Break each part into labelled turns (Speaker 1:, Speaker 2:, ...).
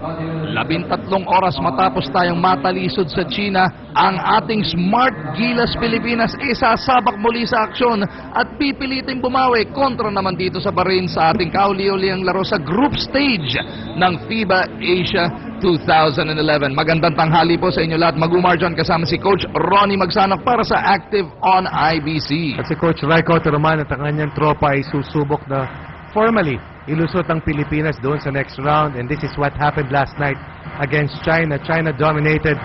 Speaker 1: 13 oras matapos tayong matalisod sa China, ang ating Smart Gilas Pilipinas sasabak muli sa aksyon at pipilitin bumawi kontra naman dito sa Bahrain sa ating kauli-uliang laro sa group stage ng FIBA Asia 2011. Magandang tanghali po sa inyo lahat. Mag-umar dyan kasama si Coach Ronnie Magsanok para sa Active on IBC.
Speaker 2: At si Coach Raiko Roman at ang kanyang tropa ay susubok na formally ilusot ang Pilipinas doon sa next round, and this is what happened last night against China. China dominated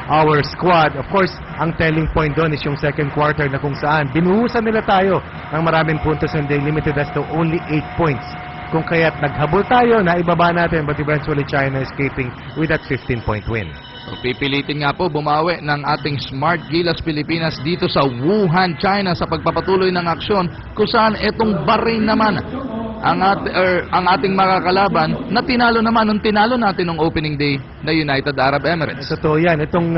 Speaker 2: our squad. Of course, ang telling point doon is yung second quarter na kung saan binuhusan nila tayo ng maraming puntos and they limited us to only 8 points. Kung kaya't naghabol tayo, naibaba natin, but eventually China escaping with that 15-point win.
Speaker 1: So, pipilitin nga po bumawi ng ating Smart Gilas Pilipinas dito sa Wuhan, China sa pagpapatuloy ng aksyon kung saan itong Bahrain naman ang ating makakalaban na tinalo naman nung tinalo natin nung opening day na United Arab Emirates.
Speaker 2: Totoo yan. Itong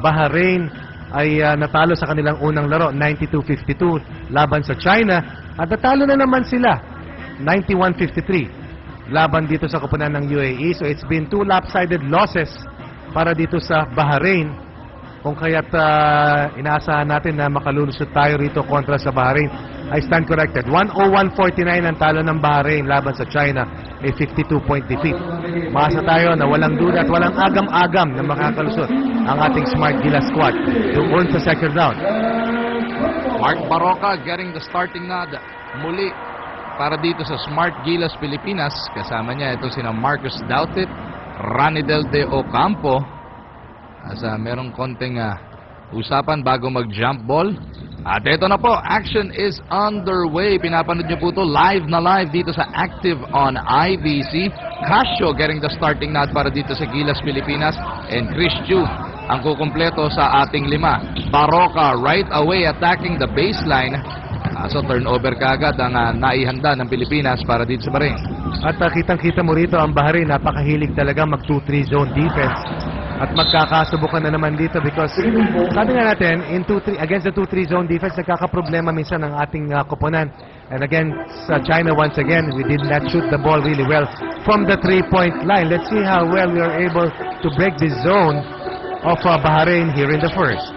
Speaker 2: Bahrain ay natalo sa kanilang unang laro, 92-52 laban sa China, at natalo na naman sila 91-53 laban dito sa koponan ng UAE. So it's been 2 lopsided losses para dito sa Bahrain, kung kaya't inaasahan natin na makalulusot tayo rito kontra sa Bahrain. I stand corrected. 101-49 ang talo ng Bahrain laban sa China, a 52-point defeat. Maasa tayo na walang duda at walang agam-agam na makakalusot ang ating Smart Gilas squad doon sa second round.
Speaker 1: Mark Barroca getting the starting nod muli para dito sa Smart Gilas Pilipinas. Kasama niya ito sina Marcus Doutit, Ranidel de Ocampo. Merong konting usapan bago mag-jump ball. At ito na po, action is underway. Pinapanood niyo po ito live na live dito sa Active on IBC. Casio getting the starting nod para dito sa Gilas Pilipinas. And Chris Chu ang kukumpleto sa ating 5. Barroca right away attacking the baseline. So turnover kaagad ang naihanda ng Pilipinas para dito sa Bahrain.
Speaker 2: At kitang-kita mo rito ang Bahrain, napakahilig talaga mag 2-3 zone defense. At magkakasubukan na naman dito because sabi nga natin, in 2-3 against the 2-3 zone defense, nagkakaproblema minsan ng ating koponan. And again, sa China once again, we did not shoot the ball really well from the 3-point line. Let's see how well we are able to break this zone of Bahrain here in the first.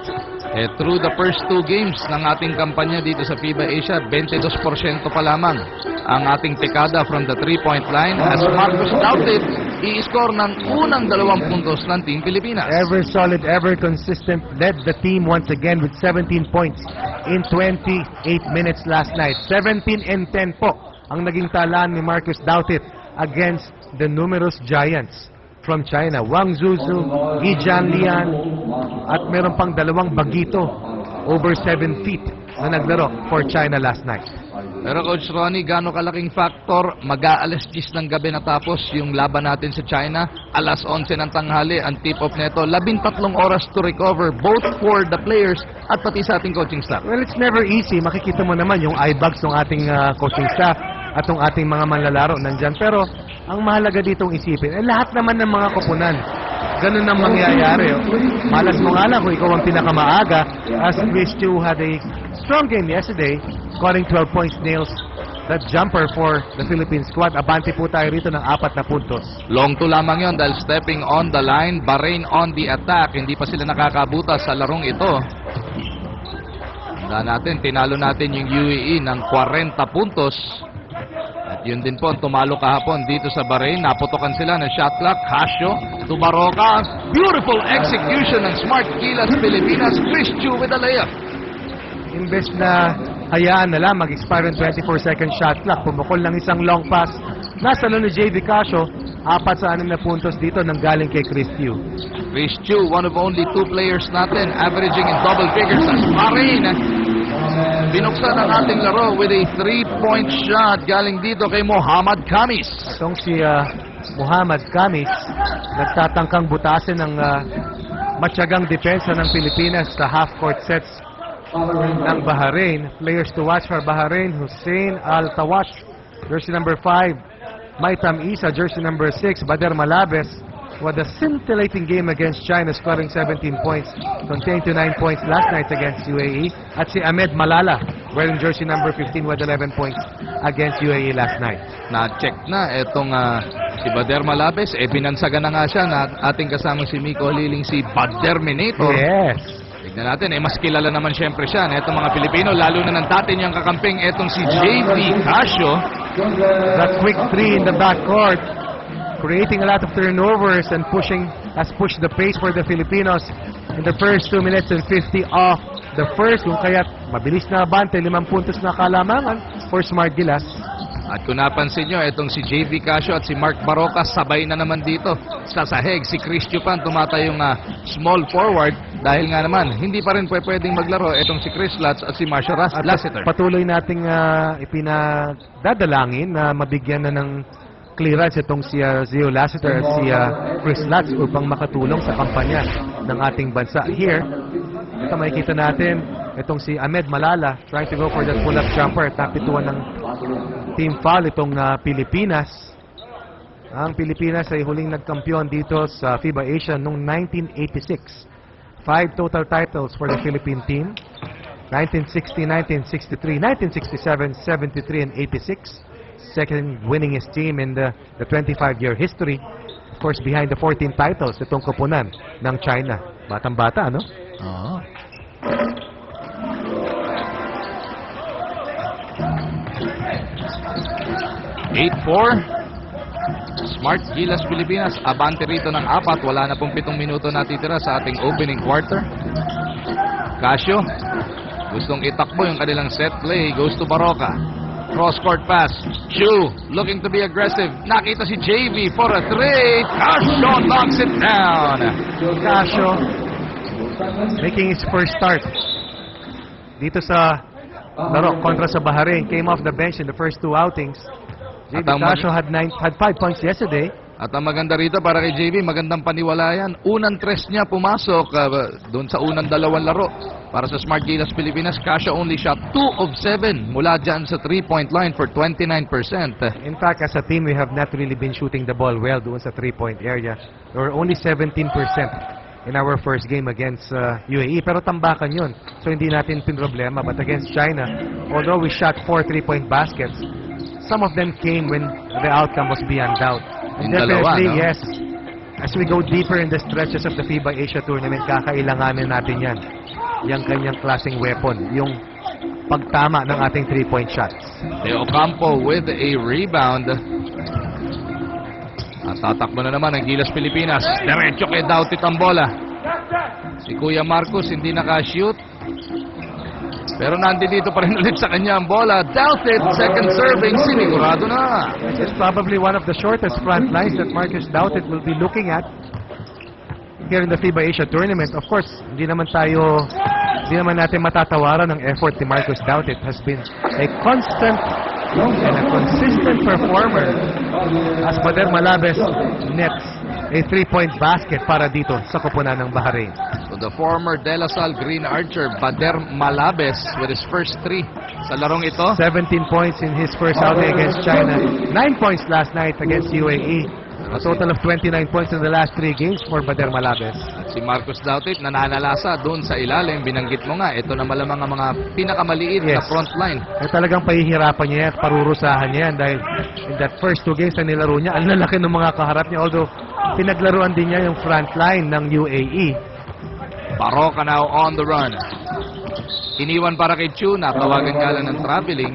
Speaker 1: Through the first 2 games ng ating kampanya dito sa FIBA Asia, 22% pa lamang ang ating tekada from the 3-point line as Marcus Doutit i-score ng unang 2 puntos ng Team Pilipinas.
Speaker 2: Ever solid, ever consistent, led the team once again with 17 points in 28 minutes last night. 17 and 10 po ang naging talaan ni Marcus Doutit against the numerous giants from China. Wang Zuzu, Yi Jianlian, at meron pang 2 bagito over 7 feet na naglaro for China last night.
Speaker 1: Pero Coach Ronnie, gaano kalaking factor? Mag-aalas 10 ng gabi natapos yung laban natin sa China. Alas 11 ng tanghali ang tip-off nito. 13 oras to recover both for the players at pati sa ating coaching staff.
Speaker 2: Well, it's never easy. Makikita mo naman yung eye bags ng ating coaching staff at ng ating mga manlalaro nandyan. Pero ang mahalaga ditong isipin, lahat naman ng mga koponan, ganun ang mangyayari. Malas mo nga lang kung ikaw ang pinakamaaga, as Chris Chu had a strong game yesterday, scoring 12 points, nails that jumper for the Philippine squad. Abante po tayo rito ng 4 na puntos.
Speaker 1: Long 2 lamang yon dahil stepping on the line, Bahrain on the attack. Hindi pa sila nakakabutas sa larong ito. Tandaan natin, tinalo natin yung UAE ng 40 puntos. At yun din po, tumalo kahapon dito sa Bahrain. Naputokan sila ng shot clock. Casio to Barroca. Beautiful execution ng Smart Gilas Pilipinas. Chris Chu with a layup.
Speaker 2: Imbes na hayaan na lang mag-expire ng 24-second shot clock, pumukol ng isang long pass. Nasalo ni JV Casio, 4 sa 6 na puntos dito nang galing kay Chris Chu.
Speaker 1: Chris Chu, one of only 2 players natin averaging in double figures as Bahrain. Binuksan ang ating laro with a 3-point shot galing dito kay Muhammad Khamis.
Speaker 2: Itong si Muhammad Khamis, nagtatangkang butasin ng matyagang depensa ng Pilipinas sa half-court sets ng Bahrain. Players to watch for Bahrain: Hussein Al-Tawash, jersey number 5, Maitam Isa, jersey number 6, Bader Malabes, with a scintillating game against China, scoring 17 points, contained to 9 points last night against UAE. At si Ahmed Malala, wearing jersey number 15 with 11 points against UAE last night.
Speaker 1: Na-check na itong Si Bader Malabes, binansagan na nga siya na ating kasamang si Miko Liling, si Baderminator.
Speaker 2: Yes.
Speaker 1: Tignan natin, mas kilala naman syempre siya na itong mga Pilipino, lalo na ng dati niyang kakamping, itong si JV Casio.
Speaker 2: That quick three in the backcourt, creating a lot of turnovers and has pushed the pace for the Filipinos in the first 2 minutes and 50 off the first. Kung kaya mabilis na abante, 5 puntos na kalamangan for Smart Gilas.
Speaker 1: At kung napansin nyo, itong si JV Casio at si Mark Baroka sabay na naman dito sa sahig. Si Chris Chupan tumatayong small forward dahil nga naman hindi pa rin pwedeng maglaro itong si Chris Lutz at si Marcia Lassiter.
Speaker 2: Patuloy nating ipinadadalangin na mabigyan na ng clearance itong si Zio Lassiter at si Chris Lutz upang makatulong sa kampanya ng ating bansa. Here, ito makikita natin itong si Ahmed Malala trying to go for that pull-up jumper. Tapituan ng team foul itong Pilipinas. Ang Pilipinas ay huling nagkampiyon dito sa FIBA Asia noong 1986. 5 total titles for the Philippine team. 1960, 1963, 1967, 73, and 86. Second winningest team in the 25-year history. Of course, behind the 14 titles, itong koponan ng China. Batang-bata, no?
Speaker 1: Oo. Smart Gilas Pilipinas, abante rito ng 4. Wala na pong 7 minuto natitira sa ating opening quarter. Casio, gustong itakbo yung kanilang set play. Goes to Baroka. Cross-court pass. Chu, looking to be aggressive. Nakita si JV for a 3. Casio knocks it down.
Speaker 2: Casio making his first start dito sa laro kontra sa Bahrain. Came off the bench in the first 2 outings. JV Casio had 5 points yesterday.
Speaker 1: At ang maganda rito para kay JV, magandang paniwala yan. Unang 3 niya pumasok doon sa unang 2 laro. Para sa Smart Gilas Pilipinas, Casio only shot 2 of 7 mula dyan sa 3-point line for 29%.
Speaker 2: In fact, as a team, we have not really been shooting the ball well doon sa 3-point area. We were only 17% in our first game against UAE. Pero tambakan yun. So hindi natin pinroblema. But against China, although we shot 4 3-point baskets, some of them came when the outcome was beyond doubt. And definitely, yes, as we go deeper in the stretches of the FIBA Asia Tournament, kakailanganin natin yan. Yung kanyang klaseng weapon, yung pagtama ng ating 3-point shots.
Speaker 1: De Ocampo with a rebound. At tatakbo na naman ang Gilas Pilipinas. Diretso kay Doughty ang bola. Si Kuya Marcos hindi naka-shoot. Pero nandito pa rin ulit sa kanya ang bola. Doughty, second serving, sinigurado na.
Speaker 2: This is probably one of the shortest front lines that Marcus Doughty will be looking at here in the FIBA Asia Tournament. Of course, hindi naman natin matatawaran ng effort ni Marcus Doughty. Has been a constant and a consistent performer as Bader Malabes nets a 3-point basket para dito sa koponan ng Bahrain.
Speaker 1: So the former De La Salle Green Archer, Bader Malabes, with his first 3 sa larong ito.
Speaker 2: 17 points in his first outing against China. 9 points last night against UAE. A total of 29 points in the last 3 games for Bader Malabes.
Speaker 1: At si Marcus Doughty nananalasa doon sa ilalim. Binanggit mo nga, ito na malamang ang mga pinakamaliit na front line.
Speaker 2: Eh, talagang pahihirapan niya yan, parurusahan niya yan dahil in that first 2 games na nilaro niya, ang lalaki ng mga kaharap niya. Although, pinaglaruan din niya yung front line ng UAE.
Speaker 1: Baroka now on the run. Iniwan para kay Chu, natawagan nga lang ng traveling.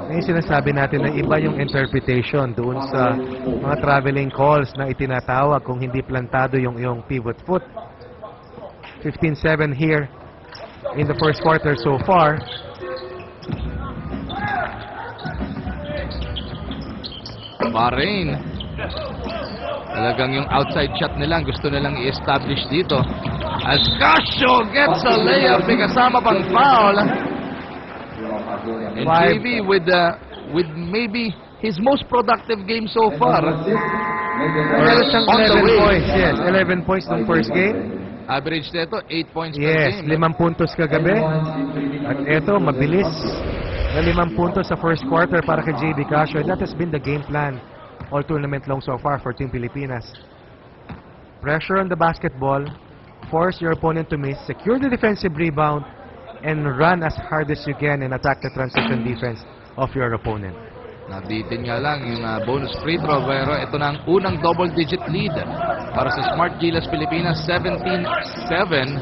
Speaker 2: Ngayon sinasabi natin na iba yung interpretation doon sa mga traveling calls na itinatawag kung hindi plantado yung iyong pivot foot. 15-7 here in the first quarter so far.
Speaker 1: Bahrain. Talagang yung outside shot nila gusto nilang i-establish dito. As Casio gets a layup, may kasama pang foul. And JV with maybe his most productive game so far.
Speaker 2: Meron siyang 11 points. Yes, 11 points ng first game.
Speaker 1: Average nito, 8 points per
Speaker 2: Yes,
Speaker 1: game.
Speaker 2: 5 puntos kagabi. At eto, mabilis na 5 puntos sa first quarter para kay JV Casio. That has been the game plan all tournament long so far for Team Pilipinas. Pressure on the basketball, force your opponent to miss, secure the defensive rebound, and run as hard as you can and attack the transition defense of your opponent.
Speaker 1: Nabitin nga lang yung bonus free throw, pero ito na ang unang double-digit lead para sa Smart Gilas Pilipinas, 17-7.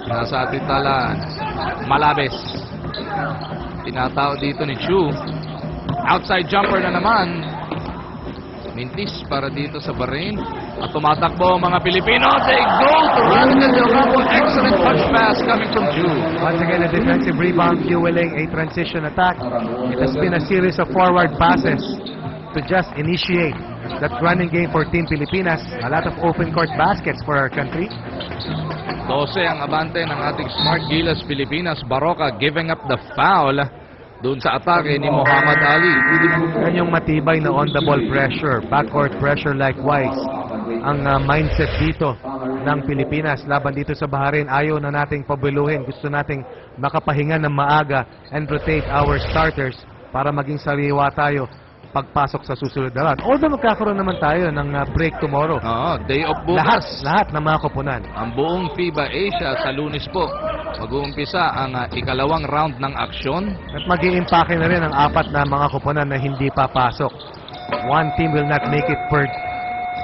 Speaker 1: Nasa atitalan, Malabes. Tinatao dito ni Chu. Outside jumper na naman. Mintis para dito sa Bahrain. At tumatakbo ang mga Pilipino. They go to Ranidel de Ocampo. Excellent punch pass coming from Chu.
Speaker 2: Once again, a defensive rebound fueling a transition attack. It has been a series of forward passes to just initiate that running game for Team Pilipinas. A lot of open court baskets for our country.
Speaker 1: 12 ang abante ng ating Smart Gilas Pilipinas. Baroka giving up the foul doon sa atake ni Muhammad Ali.
Speaker 2: Yan yung matibay na on-the-ball pressure, backcourt pressure likewise. Ang mindset dito ng Pilipinas laban dito sa Bahrain, ayaw na nating pabiluhin. Gusto nating makapahinga ng maaga and rotate our starters para maging sariwa tayo pagpasok sa susunod na round. Although magkakaroon naman tayo ng break tomorrow.
Speaker 1: Day of bukas.
Speaker 2: Lahat ng mga koponan.
Speaker 1: Ang buong FIBA Asia sa Lunes po. Mag-uumpisa ang ikalawang round ng aksyon.
Speaker 2: At mag-iimpake na rin ang 4 na mga koponan na hindi papasok. One team will not make it per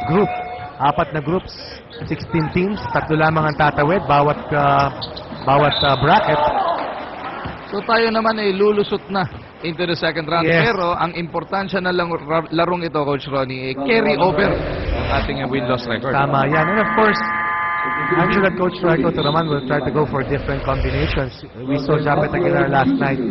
Speaker 2: group. 4 na groups, 16 teams, 3 lamang ang tatawid bawat bracket.
Speaker 1: So tayo naman ay lulusot na into the second round.
Speaker 2: Yes.
Speaker 1: Pero ang importansya na larong ito, Coach Ronnie, carry over ang ating win-loss record.
Speaker 2: Tama yan. And of course, I'm sure that Coach Rico Turaman will try to go for different combinations. We saw Japet Aguilar last night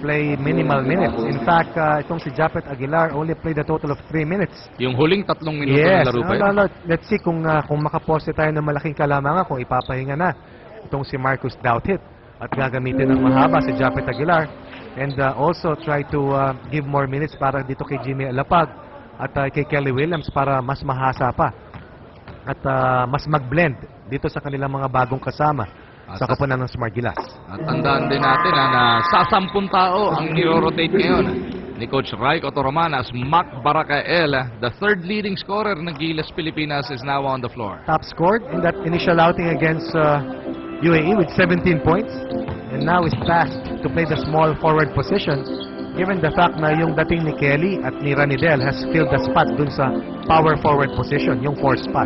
Speaker 2: play minimal minutes. In fact, itong si Japet Aguilar only played a total of 3 minutes.
Speaker 1: Yung huling 3 minuto
Speaker 2: Yes.
Speaker 1: ng laro pa yun.
Speaker 2: Let's see kung makaposte tayo ng malaking kalamangan, kung ipapahinga na itong si Marcus Douthit at gagamitin ng mahaba si Japet Aguilar. And also try to give more minutes para dito kay Jimmy Alapag at kay Kelly Williams para mas mahasa pa at mas mag-blend dito sa kanilang mga bagong kasama sa koponan ng Smart Gilas.
Speaker 1: At tandaan din natin na sa 10 tao ang niro-rotate ngayon ni Coach Rico Toroman as Mac Baracael, the third leading scorer ng Gilas Pilipinas, is now on the floor.
Speaker 2: Top scored in that initial outing against UAE with 17 points. And now is tasked to play the small forward position given the fact na yung dating ni Kelly at ni Ranidel has filled the spot dun sa power forward position, yung 4 spot.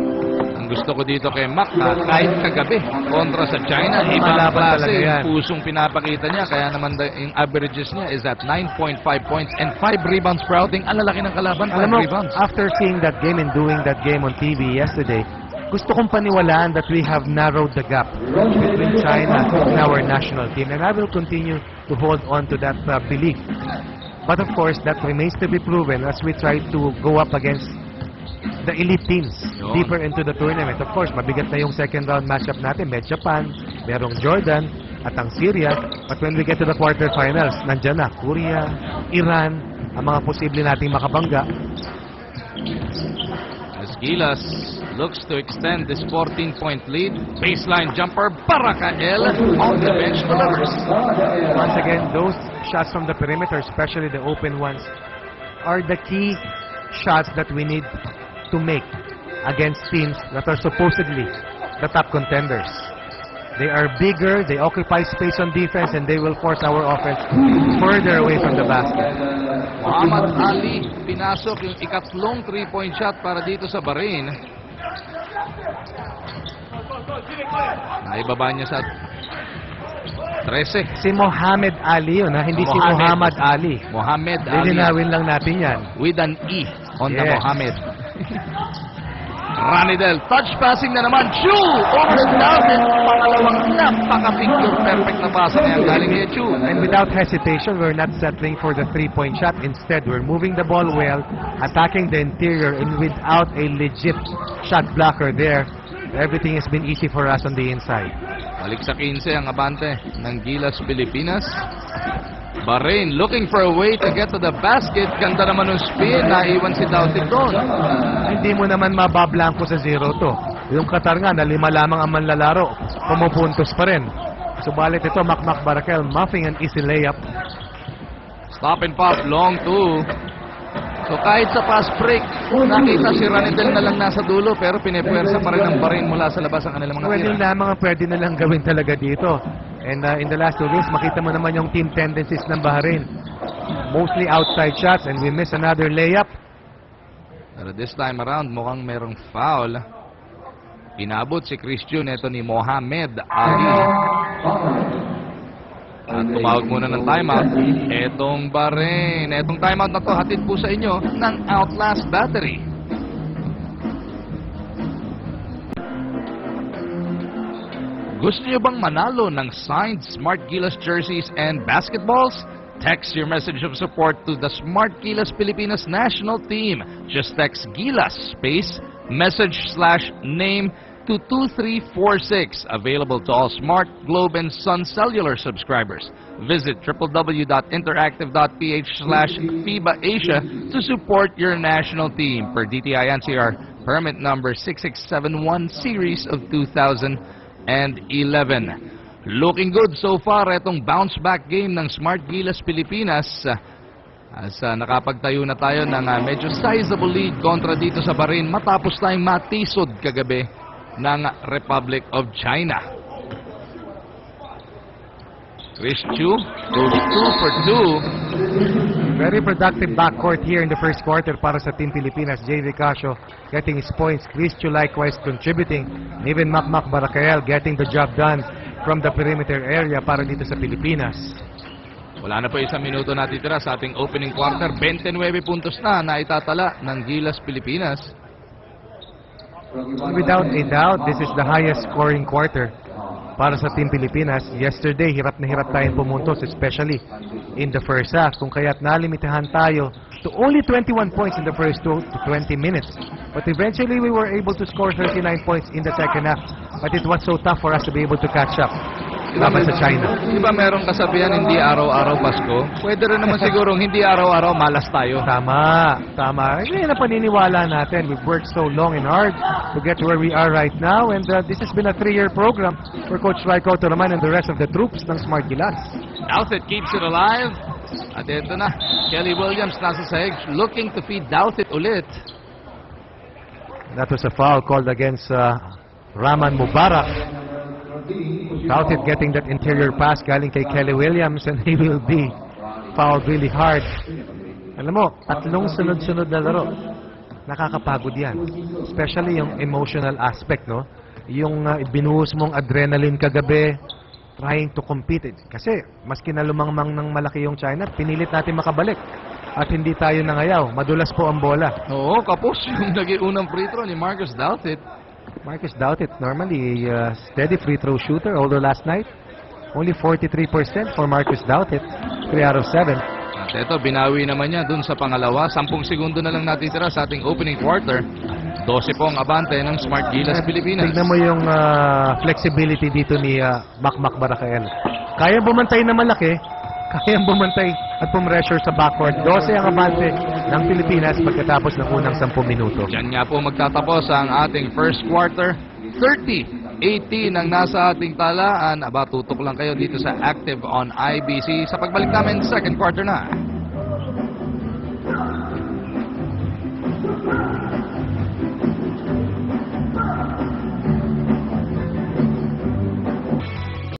Speaker 1: Ang gusto ko dito kay Mac, kahit kagabi kontra sa China, ibang klase yung pusong pinapakita niya. Kaya naman yung averages niya is at 9.5 points and 5 rebounds per outing. Ang lalaki ng kalaban, 5 rebounds.
Speaker 2: After seeing that game and doing that game on TV yesterday, gusto kong paniwalaan that we have narrowed the gap between China and our national team. And I will continue to hold on to that belief. But of course, that remains to be proven as we try to go up against the elite teams deeper into the tournament. Of course, mabigat na yung second round matchup natin. May Japan, merong Jordan, at ang Syria. But when we get to the quarterfinals, nandyan na Korea, Iran, ang mga posible nating makabangga.
Speaker 1: As Gilas looks to extend this 14-point lead. Baseline jumper, Baracael on the bench delivers.
Speaker 2: Once again, those shots from the perimeter, especially the open ones, are the key shots that we need to make against teams that are supposedly the top contenders. They are bigger, they occupy space on defense, and they will force our offense further away from the basket.
Speaker 1: Muhammad Ali pinasok yung ikatlong 3-point shot para dito sa Bahrain. Naibaba niya sa 13.
Speaker 2: Si Muhammad Ali yun, ha? Hindi si Muhammad Ali.
Speaker 1: Muhammad Ali.
Speaker 2: Lilinawin lang natin yan.
Speaker 1: With an E on the Muhammad. Ranidel, touch passing na naman. Chu! Over Douthit. Pangalawang napaka-figure perfect na pasa niya galing kay Chu.
Speaker 2: And without hesitation, we're not settling for the 3-point shot. Instead, we're moving the ball well, attacking the interior, and without a legit shot blocker there, everything has been easy for us on the inside.
Speaker 1: Balik sa 15 ang abante ng Gilas Pilipinas. Bahrain looking for a way to get to the basket. Ganda naman ng spin. Naiwan si Douthit doon.
Speaker 2: Hindi mo naman mabablanko sa 0 to. Yung Qatar nga na 5 lamang ang manlalaro, pumupuntos pa rin. Subalit ito, Mac Baracael muffing an easy layup.
Speaker 1: Stop and pop, long 2. So kahit sa fast break, nakita si Ranidel na lang nasa dulo, pero pinepuwersa pa rin ang Bahrain mula sa labas ang kanilang mga
Speaker 2: Well,
Speaker 1: tira.
Speaker 2: yun lamang ang pwede nilang gawin talaga dito. And in the last 2 games, makita mo naman yung team tendencies ng Bahrain. mostly outside shots, and we miss another layup.
Speaker 1: Pero this time around, mukhang merong foul. Inabot si Christian, ito ni Mohamed Ali. At tumawag muna ng timeout. Etong Bahrain. Etong timeout na to, hatid po sa inyo ng Outlast Battery. Gusto niyo bang manalo ng signed Smart Gilas jerseys and basketballs? Text your message of support to the Smart Gilas Pilipinas national team. Just text Gilas space message/name to 2346. Available to all Smart, Globe, and Sun Cellular subscribers. Visit www.interactive.ph/FIBA Asia to support your national team per DTI NCR permit number 6671 series of 2011. Looking good so far itong bounce back game ng Smart Gilas Pilipinas. As nakapagtayo na tayo ng medyo sizable lead kontra dito sa Bahrain matapos tayong matisod kagabi ng Republic of China. Chris Chu goes 2 for 2.
Speaker 2: Very productive backcourt here in the first quarter para sa Team Pilipinas. Jay Ricasio getting his points. Chris Chu likewise contributing. Even Makmak Baracael getting the job done from the perimeter area para dito sa Pilipinas.
Speaker 1: Wala na po isang minuto natitira sa ating opening quarter. 29 puntos na itatala ng Gilas Pilipinas.
Speaker 2: Without a doubt, this is the highest scoring quarter para sa Team Pilipinas. Yesterday, hirap na hirap tayong pumuntos, especially in the first half. Kung kaya't nalimitahan tayo to only 21 points in the first 20 minutes. But eventually, we were able to score 39 points in the second half. But it was so tough for us to be able to catch up laban sa China.
Speaker 1: Diba merong kasabihan, hindi araw-araw Pasko? Pwede rin naman sigurong hindi araw-araw malas tayo.
Speaker 2: Tama, tama. Hindi na paniniwala natin. We've worked so long and hard to get where we are right now. And this has been a 3-year program for Coach Raiko Turaman and the rest of the troops ng Smart Gilas.
Speaker 1: Douthit keeps it alive. At ito na, Kelly Williams nasa sahig, looking to feed Douthit ulit.
Speaker 2: That was a foul called against Rahman Mubarak. Douthit getting that interior pass galing kay Kelly Williams, and he will be fouled really hard. Alam mo, tatlong sunod-sunod na laro. Nakakapagod yan. Especially yung emotional aspect, no? Yung binuhos mong adrenaline kagabi, trying to compete. Kasi, maski na lumangmang ng malaki yung China, pinilit natin makabalik. At hindi tayo nangayaw. Madulas po ang bola.
Speaker 1: Oo, kapos yung naging unang free throw ni Marcus Douthit.
Speaker 2: Marcus Douthit, normally a steady free throw shooter, although last night, only 43% for Marcus Douthit, 3 out of 7.
Speaker 1: At ito, binawi naman niya dun sa pangalawa. 10 segundo na lang natitira sa ating opening quarter. 12 po ang abante ng Smart Gilas Pilipinas.
Speaker 2: Tignan mo yung flexibility dito ni Makmak Baracael. Kaya bumantay na malaki, kaya bumantay at pumressure sa backcourt. 12 ang abante ng Pilipinas pagkatapos ng unang 10 minuto.
Speaker 1: Diyan nga po magtatapos ang ating first quarter. 30-18 ang nasa ating talaan. Aba, tutok lang kayo dito sa Active on IBC sa pagbalik namin second quarter na.